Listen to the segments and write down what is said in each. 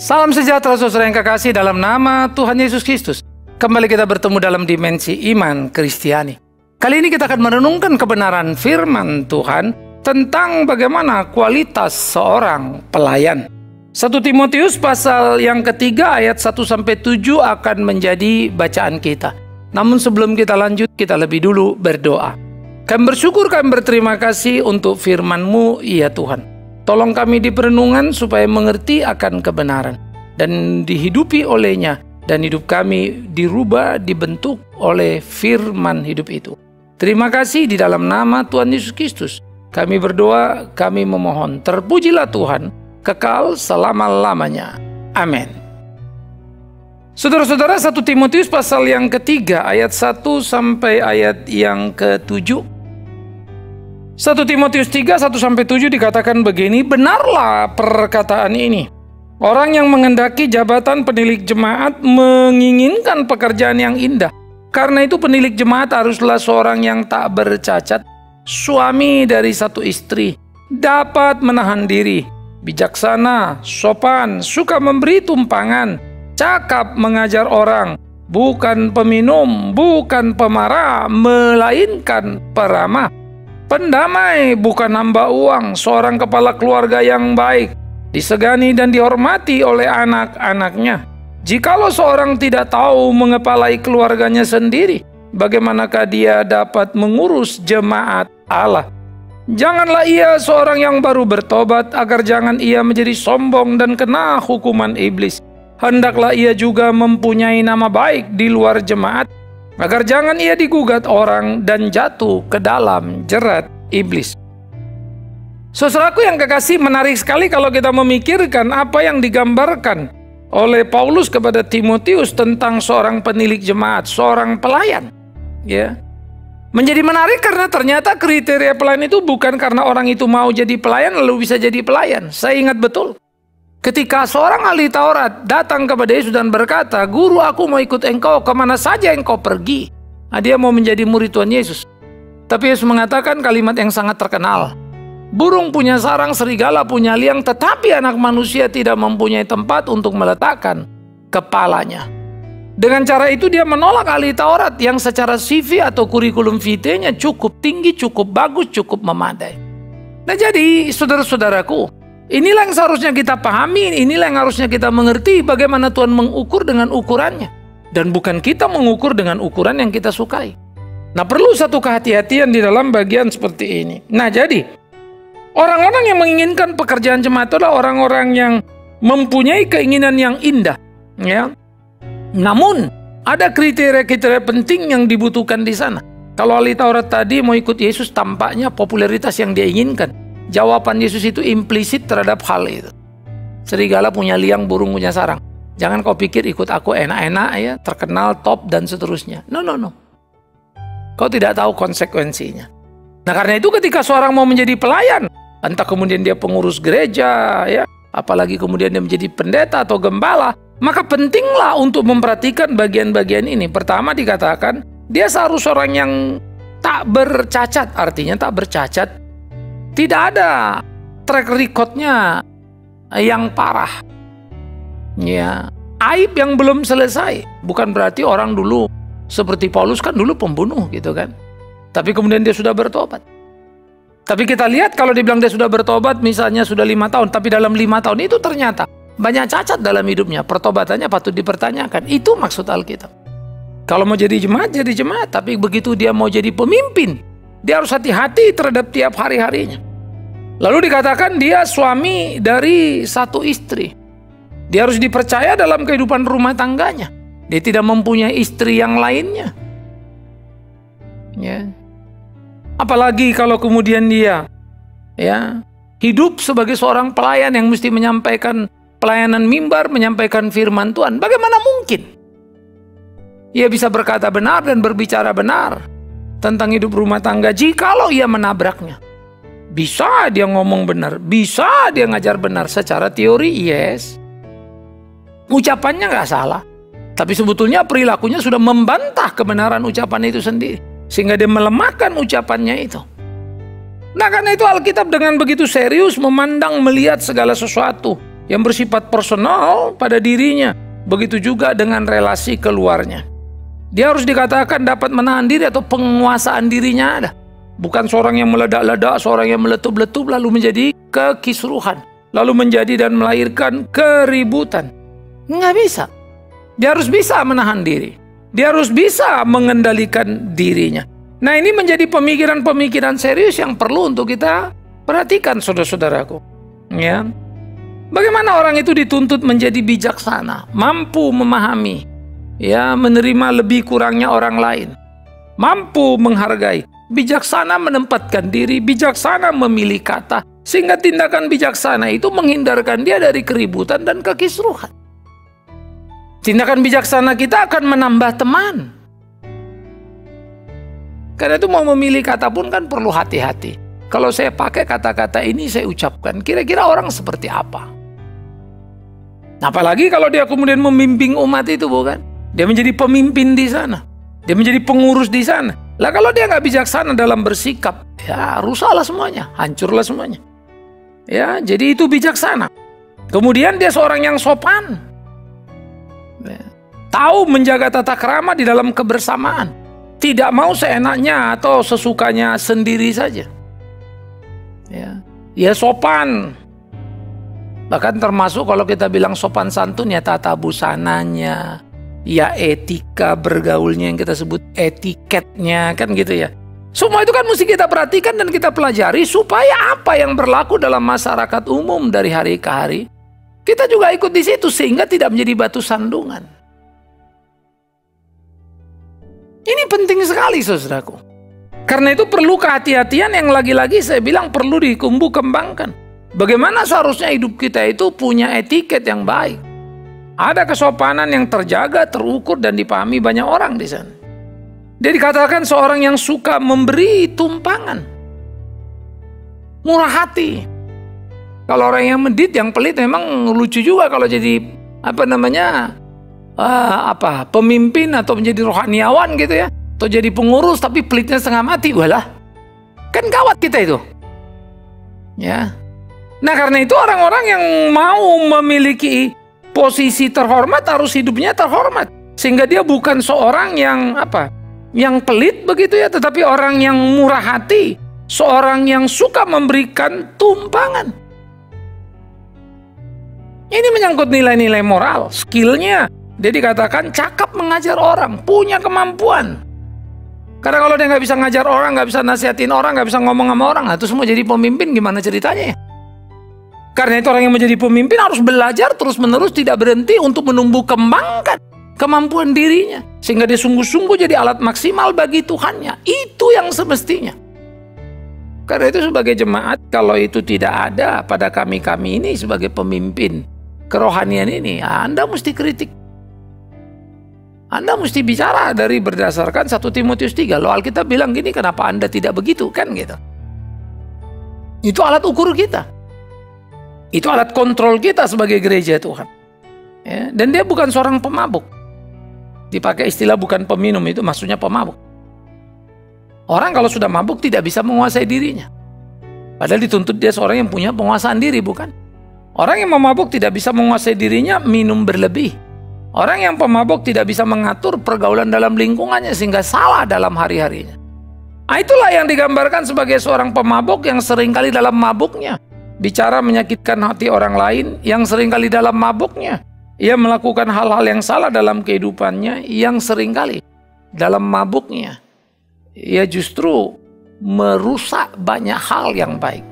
Salam sejahtera saudara yang kekasih dalam nama Tuhan Yesus Kristus. Kembali kita bertemu dalam dimensi iman Kristiani. Kali ini kita akan merenungkan kebenaran firman Tuhan tentang bagaimana kualitas seorang pelayan. 1 Timotius pasal yang ketiga ayat 1-7 akan menjadi bacaan kita. Namun sebelum kita lanjut, kita lebih dulu berdoa. Kami bersyukur, kami berterima kasih untuk firman-Mu, ya Tuhan. Tolong kami di perenungan supaya mengerti akan kebenaran dan dihidupi olehnya, dan hidup kami dirubah, dibentuk oleh firman hidup itu. Terima kasih di dalam nama Tuhan Yesus Kristus. Kami berdoa, kami memohon. Terpujilah Tuhan, kekal selama-lamanya. Amin. Saudara-saudara, 1 Timotius pasal yang ketiga ayat 1 sampai ayat yang ke-7. 1 Timotius 3, 1-7 dikatakan begini, benarlah perkataan ini. Orang yang mengendaki jabatan penilik jemaat menginginkan pekerjaan yang indah. Karena itu penilik jemaat haruslah seorang yang tak bercacat, suami dari satu istri, dapat menahan diri, bijaksana, sopan, suka memberi tumpangan, cakap mengajar orang, bukan peminum, bukan pemarah, melainkan peramah. Pendamai, bukan hamba uang, seorang kepala keluarga yang baik, disegani dan dihormati oleh anak-anaknya. Jikalau seorang tidak tahu mengepalai keluarganya sendiri, bagaimanakah dia dapat mengurus jemaat Allah? Janganlah ia seorang yang baru bertobat, agar jangan ia menjadi sombong dan kena hukuman iblis. Hendaklah ia juga mempunyai nama baik di luar jemaat, agar jangan ia digugat orang dan jatuh ke dalam jerat iblis. Saudaraku yang kekasih, menarik sekali kalau kita memikirkan apa yang digambarkan oleh Paulus kepada Timotius tentang seorang penilik jemaat, seorang pelayan. Ya, menjadi menarik karena ternyata kriteria pelayan itu bukan karena orang itu mau jadi pelayan lalu bisa jadi pelayan. Saya ingat betul, ketika seorang ahli Taurat datang kepada Yesus dan berkata, "Guru, aku mau ikut engkau kemana saja engkau pergi." Nah, dia mau menjadi murid Tuhan Yesus. Tapi Yesus mengatakan kalimat yang sangat terkenal. Burung punya sarang, serigala punya liang, tetapi anak manusia tidak mempunyai tempat untuk meletakkan kepalanya. Dengan cara itu dia menolak ahli Taurat yang secara CV atau kurikulum vitae-nya cukup tinggi, cukup bagus, cukup memadai. Nah jadi saudara-saudaraku, inilah yang seharusnya kita pahami, inilah yang harusnya kita mengerti bagaimana Tuhan mengukur dengan ukurannya. Dan bukan kita mengukur dengan ukuran yang kita sukai. Nah perlu satu kehati-hatian di dalam bagian seperti ini. Nah jadi, orang-orang yang menginginkan pekerjaan jemaat adalah orang-orang yang mempunyai keinginan yang indah. Ya. Namun, ada kriteria-kriteria penting yang dibutuhkan di sana. Kalau ahli Taurat tadi mau ikut Yesus, tampaknya popularitas yang dia inginkan. Jawaban Yesus itu implisit terhadap hal itu. Serigala punya liang, burung punya sarang. Jangan kau pikir ikut aku enak-enak ya, terkenal, top, dan seterusnya. No. Kau tidak tahu konsekuensinya. Nah karena itu ketika seorang mau menjadi pelayan, entah kemudian dia pengurus gereja, ya, apalagi kemudian dia menjadi pendeta atau gembala, maka pentinglah untuk memperhatikan bagian-bagian ini. Pertama dikatakan, dia seharusnya orang yang tak bercacat, artinya tak bercacat. Tidak ada track record-nya yang parah. Ya, aib yang belum selesai. Bukan berarti orang dulu seperti Paulus kan dulu pembunuh gitu kan. Tapi kemudian dia sudah bertobat. Tapi kita lihat kalau dibilang dia sudah bertobat misalnya sudah 5 tahun. Tapi dalam 5 tahun itu ternyata banyak cacat dalam hidupnya. Pertobatannya patut dipertanyakan. Itu maksud Alkitab. Kalau mau jadi jemaat, jadi jemaat. Tapi begitu dia mau jadi pemimpin, dia harus hati-hati terhadap tiap hari-harinya. Lalu dikatakan dia suami dari satu istri. Dia harus dipercaya dalam kehidupan rumah tangganya. Dia tidak mempunyai istri yang lainnya. Ya. Apalagi kalau kemudian dia ya hidup sebagai seorang pelayan yang mesti menyampaikan pelayanan mimbar, menyampaikan firman Tuhan. Bagaimana mungkin ia bisa berkata benar dan berbicara benar tentang hidup rumah tangga jikalau ia menabraknya? Bisa dia ngomong benar, bisa dia ngajar benar secara teori, yes. Ucapannya nggak salah, tapi sebetulnya perilakunya sudah membantah kebenaran ucapan itu sendiri. Sehingga dia melemahkan ucapannya itu. Nah karena itu Alkitab dengan begitu serius memandang, melihat segala sesuatu yang bersifat personal pada dirinya. Begitu juga dengan relasi keluarnya. Dia harus dikatakan dapat menahan diri atau penguasaan dirinya ada. Bukan seorang yang meledak-ledak, seorang yang meletup-letup lalu menjadi kekisruhan, lalu menjadi dan melahirkan keributan. Nggak bisa. Dia harus bisa menahan diri. Dia harus bisa mengendalikan dirinya. Nah, ini menjadi pemikiran-pemikiran serius yang perlu untuk kita perhatikan, saudara-saudaraku. Ya. Bagaimana orang itu dituntut menjadi bijaksana, mampu memahami, ya, menerima lebih kurangnya orang lain, mampu menghargai, bijaksana menempatkan diri, bijaksana memilih kata, sehingga tindakan bijaksana itu menghindarkan dia dari keributan dan kekisruhan. Tindakan bijaksana kita akan menambah teman. Karena itu mau memilih kata pun kan perlu hati-hati. Kalau saya pakai kata-kata ini saya ucapkan, kira-kira orang seperti apa? Apalagi kalau dia kemudian membimbing umat itu, bukan? Dia menjadi pemimpin di sana. Dia menjadi pengurus di sana. Lah kalau dia nggak bijaksana dalam bersikap, ya rusaklah semuanya, hancurlah semuanya. Ya, jadi itu bijaksana. Kemudian dia seorang yang sopan. Ya. Tahu menjaga tata krama di dalam kebersamaan. Tidak mau seenaknya atau sesukanya sendiri saja. Ya sopan. Bahkan termasuk kalau kita bilang sopan santun, ya tata busananya, ya etika bergaulnya yang kita sebut etiketnya, kan gitu ya. Semua itu kan mesti kita perhatikan dan kita pelajari supaya apa yang berlaku dalam masyarakat umum dari hari ke hari, kita juga ikut di situ sehingga tidak menjadi batu sandungan. Ini penting sekali, saudaraku. Karena itu perlu kehati-hatian yang lagi-lagi saya bilang perlu dikembangkan. Bagaimana seharusnya hidup kita itu punya etiket yang baik. Ada kesopanan yang terjaga, terukur, dan dipahami banyak orang di sana. Dia dikatakan seorang yang suka memberi tumpangan. Murah hati. Kalau orang yang medit, yang pelit memang lucu juga kalau jadi pemimpin atau menjadi rohaniawan gitu ya, atau jadi pengurus tapi pelitnya setengah mati, walah, kan gawat kita itu. Ya, nah karena itu orang-orang yang mau memiliki posisi terhormat harus hidupnya terhormat, sehingga dia bukan seorang yang yang pelit begitu ya, tetapi orang yang murah hati, seorang yang suka memberikan tumpangan. Ini menyangkut nilai-nilai moral, skillnya. Dia dikatakan cakap mengajar orang, punya kemampuan. Karena kalau dia nggak bisa ngajar orang, nggak bisa nasihatin orang, nggak bisa ngomong sama orang, itu semua jadi pemimpin gimana ceritanya ya? Karena itu orang yang menjadi pemimpin harus belajar terus-menerus, tidak berhenti untuk menumbuh kembangkan kemampuan dirinya. Sehingga dia sungguh-sungguh jadi alat maksimal bagi Tuhannya. Itu yang semestinya. Karena itu sebagai jemaat, kalau itu tidak ada pada kami-kami ini sebagai pemimpin kerohanian ini, Anda mesti kritik. Anda mesti bicara dari berdasarkan 1 Timotius 3. Loh, Alkitab bilang gini, kenapa Anda tidak begitu? Kan gitu. Itu alat ukur kita. Itu alat kontrol kita sebagai gereja Tuhan. Ya, dan dia bukan seorang pemabuk. Dipakai istilah bukan peminum, itu maksudnya pemabuk. Orang kalau sudah mabuk tidak bisa menguasai dirinya. Padahal dituntut dia seorang yang punya penguasaan diri, bukan? Orang yang memabuk tidak bisa menguasai dirinya, minum berlebih. Orang yang pemabuk tidak bisa mengatur pergaulan dalam lingkungannya sehingga salah dalam hari-harinya. Nah, itulah yang digambarkan sebagai seorang pemabuk yang seringkali dalam mabuknya bicara menyakitkan hati orang lain, yang seringkali dalam mabuknya ia melakukan hal-hal yang salah dalam kehidupannya, yang seringkali dalam mabuknya ia justru merusak banyak hal yang baik.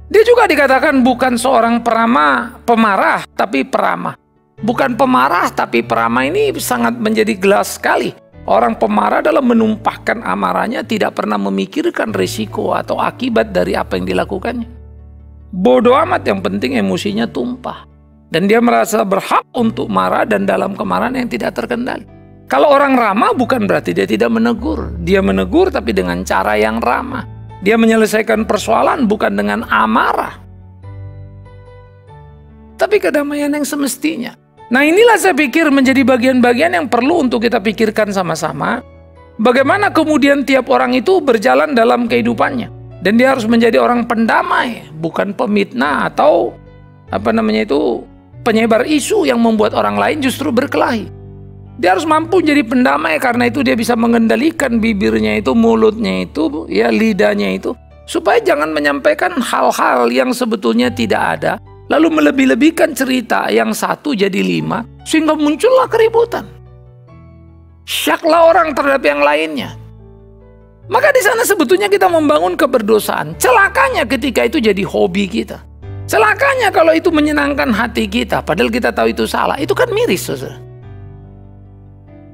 Dia juga dikatakan bukan seorang pemarah, tapi peramah. Bukan pemarah, tapi peramah ini sangat menjadi jelas sekali. Orang pemarah dalam menumpahkan amarahnya tidak pernah memikirkan risiko atau akibat dari apa yang dilakukannya. Bodoh amat, yang penting emosinya tumpah. Dan dia merasa berhak untuk marah dan dalam kemarahan yang tidak terkendali. Kalau orang ramah bukan berarti dia tidak menegur. Dia menegur tapi dengan cara yang ramah. Dia menyelesaikan persoalan bukan dengan amarah, tapi kedamaian yang semestinya. Nah, inilah saya pikir menjadi bagian-bagian yang perlu untuk kita pikirkan sama-sama. Bagaimana kemudian tiap orang itu berjalan dalam kehidupannya. Dan dia harus menjadi orang pendamai, bukan pemitnah atau penyebar isu yang membuat orang lain justru berkelahi. Dia harus mampu jadi pendamai, karena itu dia bisa mengendalikan bibirnya itu, mulutnya itu, ya lidahnya itu, supaya jangan menyampaikan hal-hal yang sebetulnya tidak ada, lalu melebih-lebihkan cerita yang satu jadi 5, sehingga muncullah keributan. Syaklah orang terhadap yang lainnya. Maka di sana sebetulnya kita membangun keberdosaan. Celakanya ketika itu jadi hobi kita. Celakanya kalau itu menyenangkan hati kita, padahal kita tahu itu salah. Itu kan miris, saudara.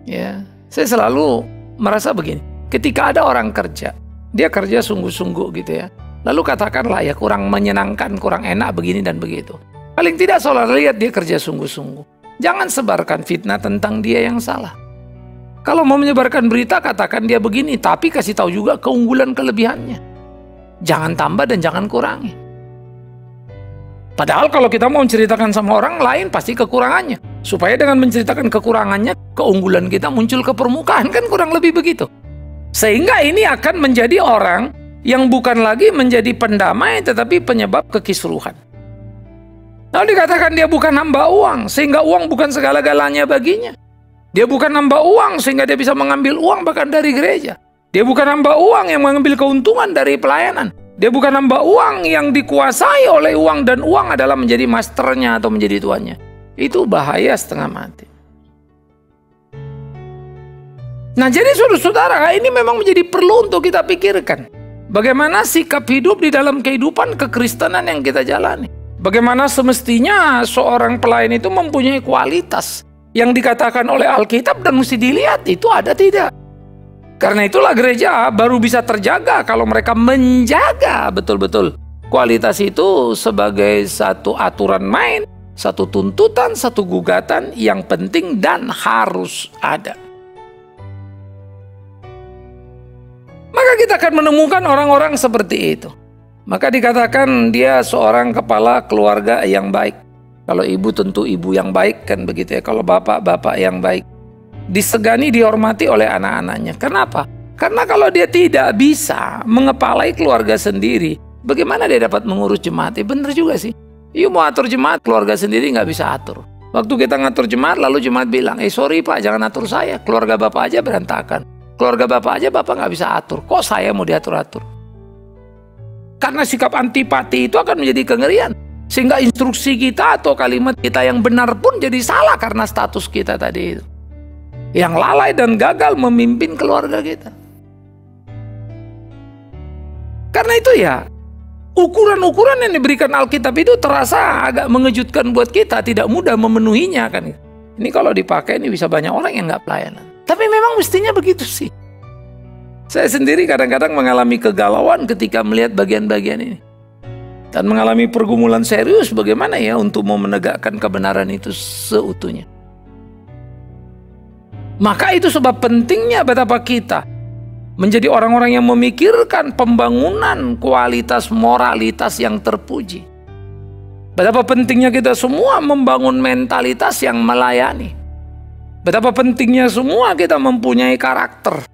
Ya, saya selalu merasa begini. Ketika ada orang kerja, dia kerja sungguh-sungguh gitu ya. Lalu katakanlah ya kurang menyenangkan, kurang enak begini dan begitu. Paling tidak saudara lihat dia kerja sungguh-sungguh. Jangan sebarkan fitnah tentang dia yang salah. Kalau mau menyebarkan berita, katakan dia begini, tapi kasih tahu juga keunggulan kelebihannya. Jangan tambah dan jangan kurangi. Padahal kalau kita mau menceritakan sama orang lain, pasti kekurangannya. Supaya dengan menceritakan kekurangannya, keunggulan kita muncul ke permukaan, kan kurang lebih begitu. Sehingga ini akan menjadi orang yang bukan lagi menjadi pendamai, tetapi penyebab kekisruhan. Lalu dikatakan dia bukan hamba uang, sehingga uang bukan segala-galanya baginya. Dia bukan hamba uang sehingga dia bisa mengambil uang bahkan dari gereja. Dia bukan hamba uang yang mengambil keuntungan dari pelayanan. Dia bukan hamba uang yang dikuasai oleh uang dan uang adalah menjadi masternya atau menjadi tuannya. Itu bahaya setengah mati. Nah, jadi saudara-saudara, ini memang menjadi perlu untuk kita pikirkan. Bagaimana sikap hidup di dalam kehidupan kekristenan yang kita jalani. Bagaimana semestinya seorang pelayan itu mempunyai kualitas yang dikatakan oleh Alkitab dan mesti dilihat itu ada tidak. Karena itulah gereja baru bisa terjaga kalau mereka menjaga betul-betul kualitas itu sebagai satu aturan main, satu tuntutan, satu gugatan yang penting dan harus ada. Maka kita akan menemukan orang-orang seperti itu. Maka dikatakan dia seorang kepala keluarga yang baik. Kalau ibu tentu ibu yang baik kan begitu ya. Kalau bapak, bapak yang baik. Disegani, dihormati oleh anak-anaknya. Kenapa? Karena kalau dia tidak bisa mengepalai keluarga sendiri, bagaimana dia dapat mengurus jemaat? Bener juga sih. Iya mau atur jemaat, keluarga sendiri nggak bisa atur. Waktu kita ngatur jemaat, lalu jemaat bilang, sorry pak, jangan atur saya. Keluarga bapak aja berantakan. Keluarga bapak aja bapak nggak bisa atur. Kok saya mau diatur-atur? Karena sikap antipati itu akan menjadi kengerian. Sehingga instruksi kita atau kalimat kita yang benar pun jadi salah karena status kita tadi itu. Yang lalai dan gagal memimpin keluarga kita. Karena itu ya, ukuran-ukuran yang diberikan Alkitab itu terasa agak mengejutkan buat kita, tidak mudah memenuhinya kan. Ini kalau dipakai ini bisa banyak orang yang nggak pelayanan. Tapi memang mestinya begitu sih. Saya sendiri kadang-kadang mengalami kegalauan ketika melihat bagian-bagian ini. Dan mengalami pergumulan serius bagaimana ya untuk mau menegakkan kebenaran itu seutuhnya. Maka itu sebab pentingnya betapa kita menjadi orang-orang yang memikirkan pembangunan kualitas moralitas yang terpuji. Betapa pentingnya kita semua membangun mentalitas yang melayani. Betapa pentingnya semua kita mempunyai karakter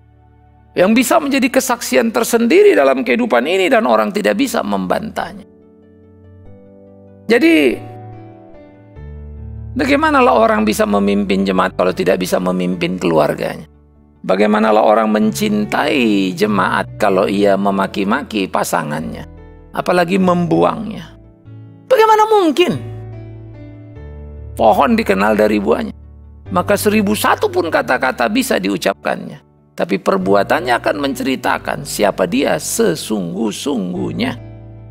yang bisa menjadi kesaksian tersendiri dalam kehidupan ini dan orang tidak bisa membantahnya. Jadi, bagaimanalah orang bisa memimpin jemaat kalau tidak bisa memimpin keluarganya? Bagaimanalah orang mencintai jemaat kalau ia memaki-maki pasangannya, apalagi membuangnya? Bagaimana mungkin? Pohon dikenal dari buahnya. Maka 1001 pun kata-kata bisa diucapkannya, tapi perbuatannya akan menceritakan siapa dia sesungguh-sungguhnya.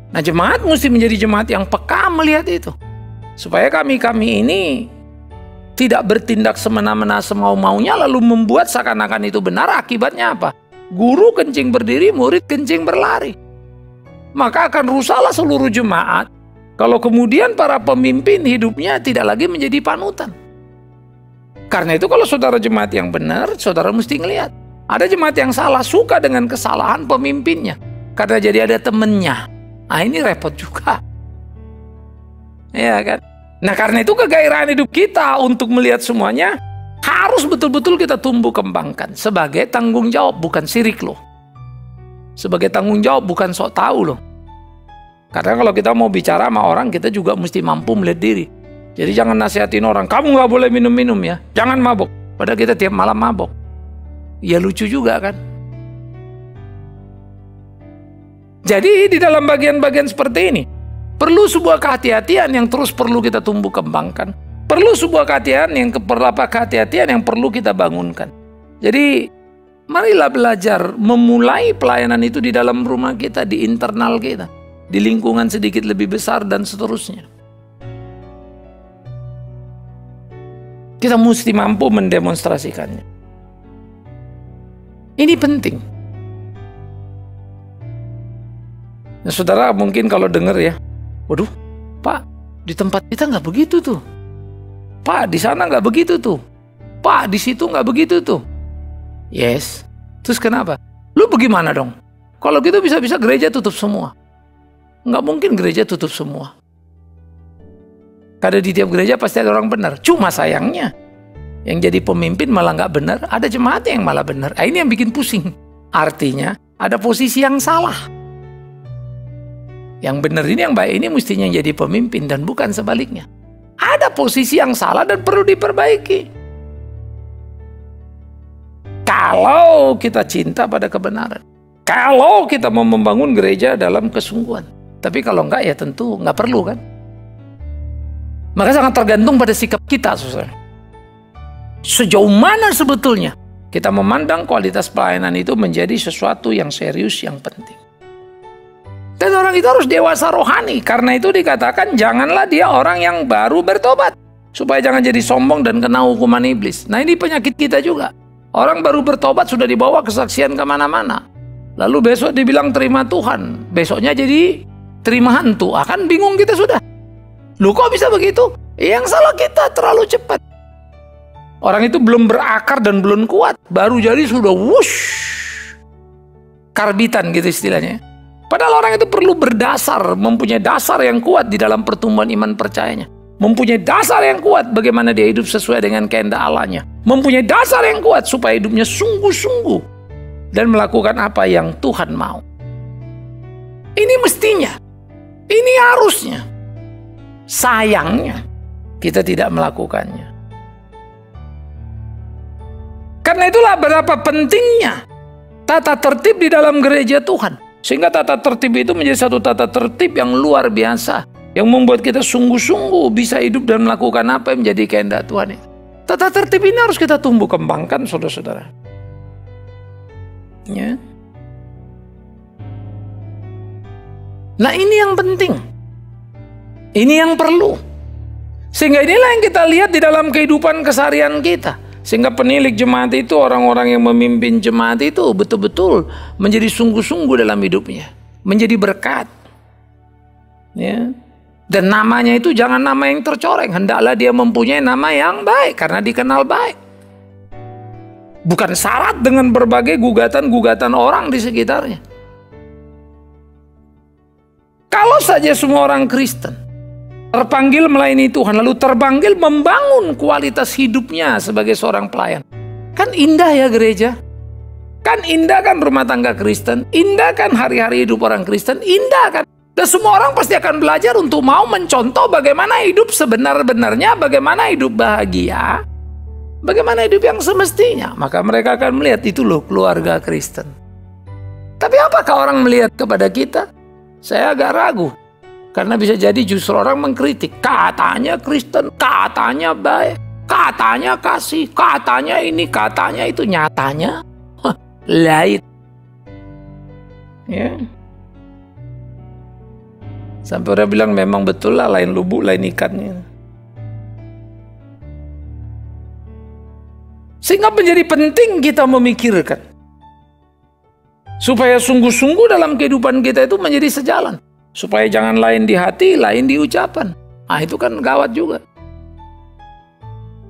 Nah, jemaat mesti menjadi jemaat yang peka melihat itu. Supaya kami ini tidak bertindak semena-mena semau-maunya lalu membuat seakan-akan itu benar. Akibatnya apa? Guru kencing berdiri, murid kencing berlari. Maka akan rusaklah seluruh jemaat kalau kemudian para pemimpin hidupnya tidak lagi menjadi panutan. Karena itu kalau saudara jemaat yang benar, saudara mesti ngelihat. Ada jemaat yang salah, suka dengan kesalahan pemimpinnya. Karena jadi ada temennya. Nah ini repot juga. Ya kan? Nah karena itu kegairahan hidup kita untuk melihat semuanya harus betul-betul kita tumbuh kembangkan sebagai tanggung jawab, bukan sirik loh. Sebagai tanggung jawab, bukan sok tahu loh. Karena kalau kita mau bicara sama orang, kita juga mesti mampu melihat diri. Jadi jangan nasihatin orang, kamu nggak boleh minum-minum ya, jangan mabok. Padahal kita tiap malam mabok. Ya lucu juga kan. Jadi di dalam bagian-bagian seperti ini, perlu sebuah kehati-hatian yang terus perlu kita tumbuh kembangkan. Perlu sebuah kehati-hatian yang perlu kita bangunkan. Jadi marilah belajar memulai pelayanan itu di dalam rumah kita, di internal kita, di lingkungan sedikit lebih besar dan seterusnya. Kita mesti mampu mendemonstrasikannya. Ini penting. Nah, saudara mungkin kalau dengar ya, waduh, Pak, di tempat kita nggak begitu tuh. Pak, di sana nggak begitu tuh. Pak, di situ nggak begitu tuh. Yes. Terus kenapa? Lu bagaimana dong? Kalau gitu bisa-bisa gereja tutup semua. Nggak mungkin gereja tutup semua. Karena di tiap gereja pasti ada orang benar. Cuma sayangnya, yang jadi pemimpin malah nggak benar, ada jemaat yang malah benar. Nah, ini yang bikin pusing. Artinya, ada posisi yang salah. Yang benar ini, yang baik ini mestinya jadi pemimpin dan bukan sebaliknya. Ada posisi yang salah dan perlu diperbaiki. Kalau kita cinta pada kebenaran. Kalau kita mau membangun gereja dalam kesungguhan. Tapi kalau enggak ya tentu nggak perlu kan. Maka sangat tergantung pada sikap kita, saudara. Sejauh mana sebetulnya kita memandang kualitas pelayanan itu menjadi sesuatu yang serius, yang penting. Dan orang itu harus dewasa rohani. Karena itu dikatakan janganlah dia orang yang baru bertobat. Supaya jangan jadi sombong dan kena hukuman iblis. Nah ini penyakit kita juga. Orang baru bertobat sudah dibawa kesaksian kemana-mana. Lalu besok dibilang terima Tuhan. Besoknya jadi terima hantu. Akan bingung kita sudah. Loh kok bisa begitu? Yang salah kita terlalu cepat. Orang itu belum berakar dan belum kuat. Baru jadi sudah wush. Karbitan gitu istilahnya. Padahal orang itu perlu berdasar, mempunyai dasar yang kuat di dalam pertumbuhan iman percayanya. Mempunyai dasar yang kuat bagaimana dia hidup sesuai dengan kehendak Allahnya. Mempunyai dasar yang kuat supaya hidupnya sungguh-sungguh. Dan melakukan apa yang Tuhan mau. Ini mestinya. Ini harusnya. Sayangnya, kita tidak melakukannya. Karena itulah berapa pentingnya tata tertib di dalam gereja Tuhan. Sehingga tata tertib itu menjadi satu tata tertib yang luar biasa. Yang membuat kita sungguh-sungguh bisa hidup dan melakukan apa yang menjadi kehendak Tuhan itu. Tata tertib ini harus kita tumbuh kembangkan, saudara-saudara. Ya. Nah ini yang penting. Ini yang perlu. Sehingga inilah yang kita lihat di dalam kehidupan keseharian kita. Sehingga penilik jemaat itu, orang-orang yang memimpin jemaat itu betul-betul menjadi sungguh-sungguh dalam hidupnya. Menjadi berkat. Ya. Dan namanya itu jangan nama yang tercoreng. Hendaklah dia mempunyai nama yang baik karena dikenal baik. Bukan syarat dengan berbagai gugatan-gugatan orang di sekitarnya. Kalau saja semua orang Kristen terpanggil melayani Tuhan, lalu terpanggil membangun kualitas hidupnya sebagai seorang pelayan. Kan indah ya gereja? Kan indah kan rumah tangga Kristen? Indah kan hari-hari hidup orang Kristen? Indah kan? Dan semua orang pasti akan belajar untuk mau mencontoh bagaimana hidup sebenar-benarnya, bagaimana hidup bahagia, bagaimana hidup yang semestinya. Maka mereka akan melihat itu loh keluarga Kristen. Tapi apakah orang melihat kepada kita? Saya agak ragu. Karena bisa jadi justru orang mengkritik. Katanya Kristen, katanya baik, katanya kasih, katanya ini, katanya itu. Nyatanya lain. Ya. Sampai orang bilang memang betul lah, lain lubuk, lain ikannya. Sehingga menjadi penting kita memikirkan. Supaya sungguh-sungguh dalam kehidupan kita itu menjadi sejalan. Supaya jangan lain di hati, lain di ucapan. Nah itu kan gawat juga.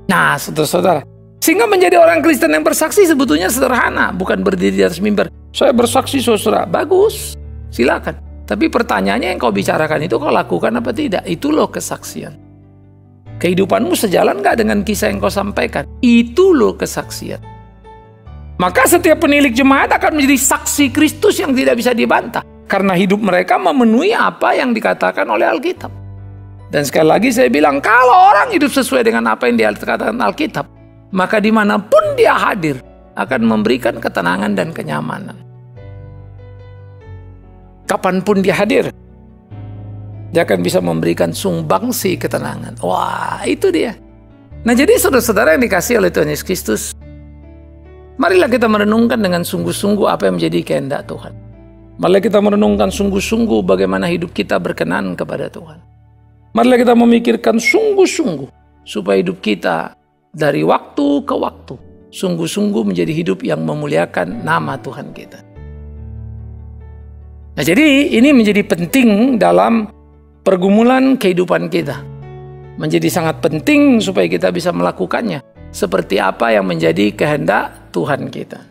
Nah saudara-saudara, sehingga menjadi orang Kristen yang bersaksi sebetulnya sederhana. Bukan berdiri di atas mimbar. Saya bersaksi saudara, bagus, silakan. Tapi pertanyaannya yang kau bicarakan itu kau lakukan apa tidak? Itu loh kesaksian. Kehidupanmu sejalan gak dengan kisah yang kau sampaikan? Itu loh kesaksian. Maka setiap penilik jemaat akan menjadi saksi Kristus yang tidak bisa dibantah. Karena hidup mereka memenuhi apa yang dikatakan oleh Alkitab. Dan sekali lagi saya bilang, kalau orang hidup sesuai dengan apa yang dikatakan Alkitab, maka dimanapun dia hadir, akan memberikan ketenangan dan kenyamanan. Kapanpun dia hadir, dia akan bisa memberikan sumbangsi ketenangan. Wah, itu dia. Nah, jadi saudara-saudara yang dikasihi oleh Tuhan Yesus Kristus, marilah kita merenungkan dengan sungguh-sungguh apa yang menjadi kehendak Tuhan. Marilah kita merenungkan sungguh-sungguh bagaimana hidup kita berkenan kepada Tuhan. Marilah kita memikirkan sungguh-sungguh supaya hidup kita dari waktu ke waktu sungguh-sungguh menjadi hidup yang memuliakan nama Tuhan kita. Nah, jadi ini menjadi penting dalam pergumulan kehidupan kita. Menjadi sangat penting supaya kita bisa melakukannya seperti apa yang menjadi kehendak Tuhan kita.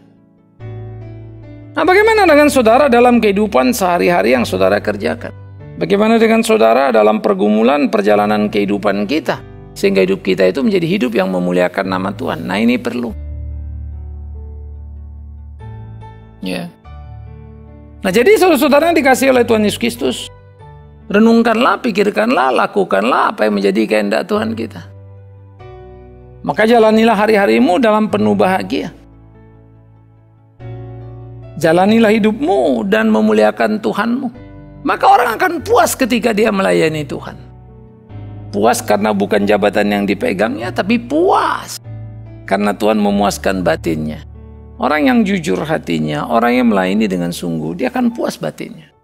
Nah, bagaimana dengan saudara dalam kehidupan sehari-hari yang saudara kerjakan? Bagaimana dengan saudara dalam pergumulan perjalanan kehidupan kita? Sehingga hidup kita itu menjadi hidup yang memuliakan nama Tuhan. Nah, ini perlu. Ya. Nah, jadi saudara-saudara yang dikasihi oleh Tuhan Yesus Kristus, renungkanlah, pikirkanlah, lakukanlah apa yang menjadi kehendak Tuhan kita. Maka jalanilah hari-harimu dalam penuh bahagia. Jalanilah hidupmu dan memuliakan Tuhanmu. Maka orang akan puas ketika dia melayani Tuhan. Puas karena bukan jabatan yang dipegangnya, tapi puas karena Tuhan memuaskan batinnya. Orang yang jujur hatinya, orang yang melayani dengan sungguh, dia akan puas batinnya.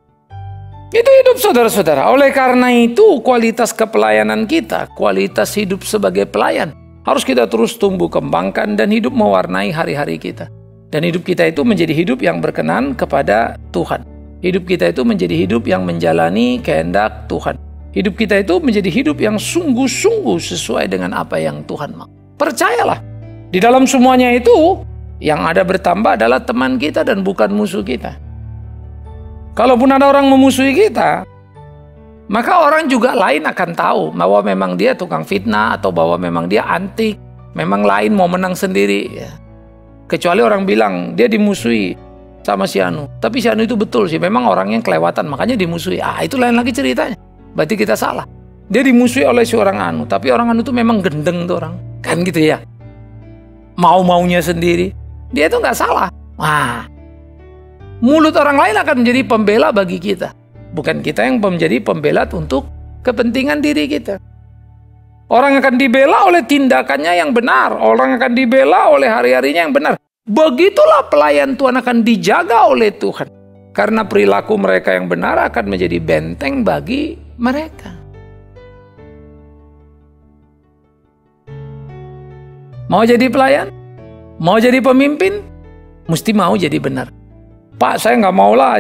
Itu hidup saudara-saudara. Oleh karena itu, kualitas kepelayanan kita, kualitas hidup sebagai pelayan, harus kita terus tumbuh kembangkan dan hidup mewarnai hari-hari kita. Dan hidup kita itu menjadi hidup yang berkenan kepada Tuhan. Hidup kita itu menjadi hidup yang menjalani kehendak Tuhan. Hidup kita itu menjadi hidup yang sungguh-sungguh sesuai dengan apa yang Tuhan mau. Percayalah, di dalam semuanya itu, yang ada bertambah adalah teman kita dan bukan musuh kita. Kalaupun ada orang memusuhi kita, maka orang juga lain akan tahu bahwa memang dia tukang fitnah atau bahwa memang dia antik, memang lain mau menang sendiri. Ya. Kecuali orang bilang dia dimusuhi sama si Anu, tapi si Anu itu betul sih, memang orangnya kelewatan, makanya dimusuhi. Itu lain lagi ceritanya. Berarti kita salah. Dia dimusuhi oleh si orang Anu, tapi orang Anu itu memang gendeng tuh orang, kan gitu ya. Mau-maunya sendiri, dia itu nggak salah. Mulut orang lain akan menjadi pembela bagi kita, bukan kita yang menjadi pembela untuk kepentingan diri kita. Orang akan dibela oleh tindakannya yang benar. Orang akan dibela oleh hari-harinya yang benar. Begitulah pelayan Tuhan akan dijaga oleh Tuhan. Karena perilaku mereka yang benar akan menjadi benteng bagi mereka. Mau jadi pelayan? Mau jadi pemimpin? Mesti mau jadi benar. Pak, saya nggak mau lah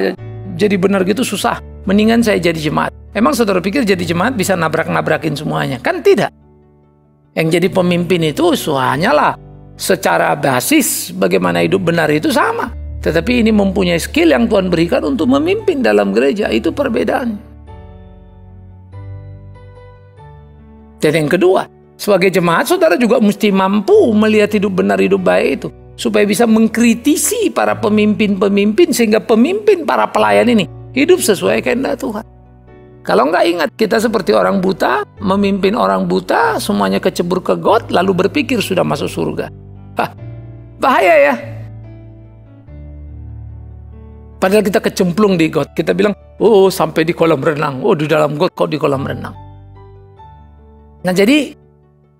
jadi benar gitu, susah. Mendingan saya jadi jemaat. Emang saudara pikir jadi jemaat bisa nabrak-nabrakin semuanya? Kan tidak. Yang jadi pemimpin itu hanyalah secara basis bagaimana hidup benar itu sama. Tetapi ini mempunyai skill yang Tuhan berikan untuk memimpin dalam gereja. Itu perbedaannya. Dan yang kedua, sebagai jemaat saudara juga mesti mampu melihat hidup benar, hidup baik itu. Supaya bisa mengkritisi para pemimpin-pemimpin sehingga pemimpin para pelayan ini hidup sesuai kehendak Tuhan. Kalau nggak, ingat, kita seperti orang buta, memimpin orang buta, semuanya kecebur ke got, lalu berpikir sudah masuk surga. Bahaya ya. Padahal kita kecemplung di got, kita bilang, oh sampai di kolam renang, oh di dalam got kok di kolam renang. Nah jadi,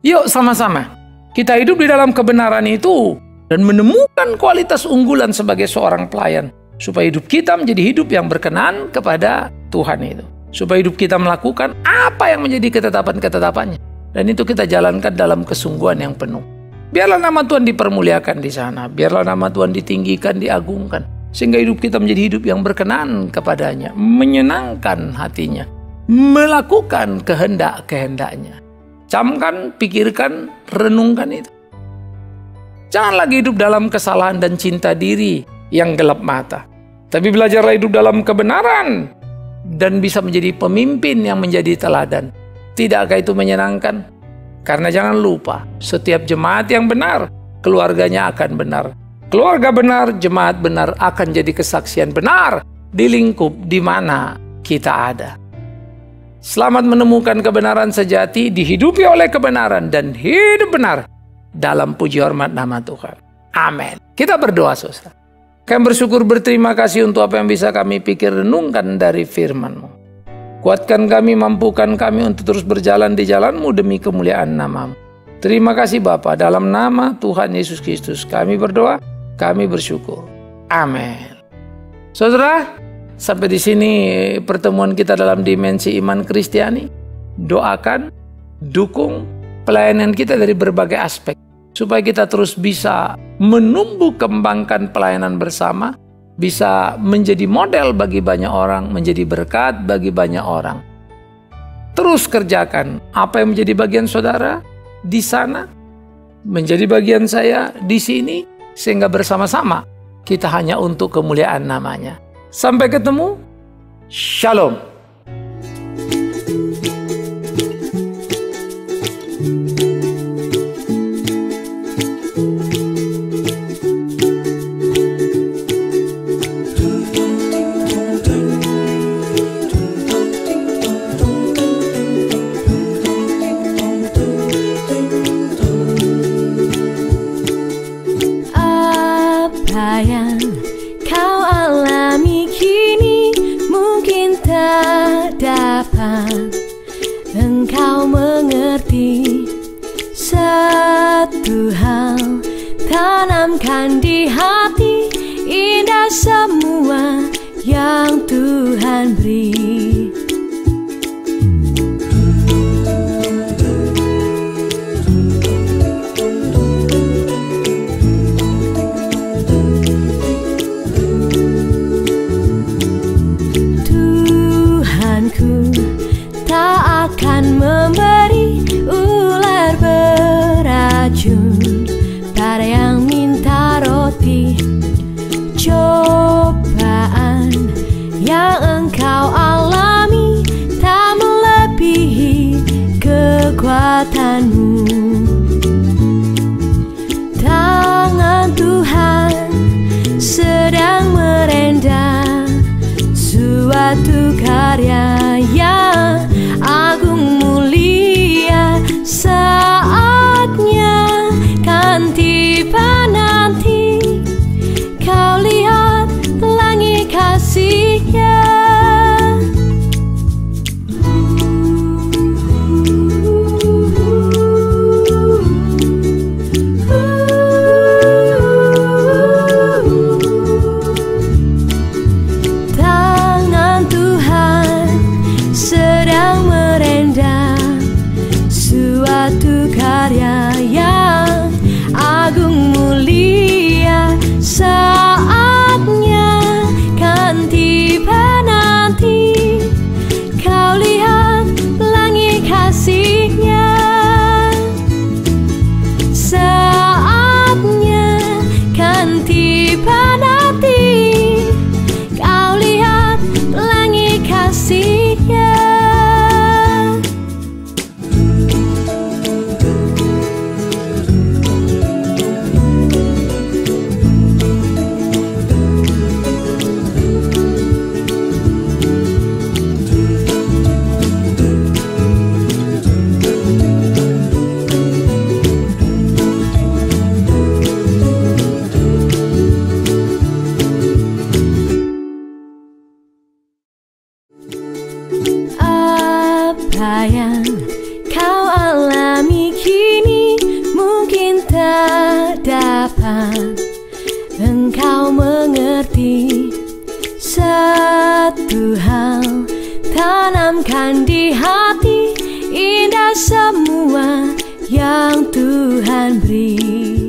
yuk sama-sama, kita hidup di dalam kebenaran itu, dan menemukan kualitas unggulan sebagai seorang pelayan, supaya hidup kita menjadi hidup yang berkenan kepada Tuhan itu. Supaya hidup kita melakukan apa yang menjadi ketetapan-ketetapannya. Dan itu kita jalankan dalam kesungguhan yang penuh. Biarlah nama Tuhan dipermuliakan di sana. Biarlah nama Tuhan ditinggikan, diagungkan. Sehingga hidup kita menjadi hidup yang berkenan kepadanya. Menyenangkan hatinya. Melakukan kehendak-kehendaknya. Camkan, pikirkan, renungkan itu. Jangan lagi hidup dalam kesalahan dan cinta diri yang gelap mata. Tapi belajarlah hidup dalam kebenaran. Dan bisa menjadi pemimpin yang menjadi teladan. Tidakkah itu menyenangkan? Karena jangan lupa, setiap jemaat yang benar, keluarganya akan benar. keluarga benar, jemaat benar akan jadi kesaksian benar di lingkup di mana kita ada. Selamat menemukan kebenaran sejati, dihidupi oleh kebenaran, dan hidup benar dalam puji hormat nama Tuhan. Amin. Kita berdoa, saudara. Kami bersyukur, berterima kasih untuk apa yang bisa kami pikir renungkan dari firman-Mu. Kuatkan kami, mampukan kami untuk terus berjalan di jalan-Mu demi kemuliaan nama-Mu. Terima kasih Bapa, dalam nama Tuhan Yesus Kristus kami berdoa, kami bersyukur. Amin. Saudara, sampai di sini pertemuan kita dalam dimensi iman Kristiani. Doakan, dukung pelayanan kita dari berbagai aspek, supaya kita terus bisa menumbuh kembangkan pelayanan bersama, bisa menjadi model bagi banyak orang, menjadi berkat bagi banyak orang. Terus kerjakan apa yang menjadi bagian saudara di sana, menjadi bagian saya di sini, sehingga bersama-sama kita hanya untuk kemuliaan namanya. Sampai ketemu, Shalom. Engkau mengerti satu hal, tanamkan di hati, indah semua yang Tuhan beri. Tuhanku tak akan memberi ular beracun pada yang minta roti. Cobaan yang engkau alami tak melebihi kekuatanmu. Tangan Tuhan sedang merendam suatu karya yang agung mulia. Saatnya kan tiba nanti, kau lihat pelangi kasih-Nya. Tangan Tuhan sedang merendam suatu karya yang agung mulia. Saatnya kan tiba nanti, kau lihat pelangi kasih-Nya. Saatnya kan tiba nanti, kau lihat pelangi kasih-Nya. Apa yang kau alami kini mungkin tak dapat engkau mengerti. Satu hal, tanamkan di hati, indah semua yang Tuhan beri.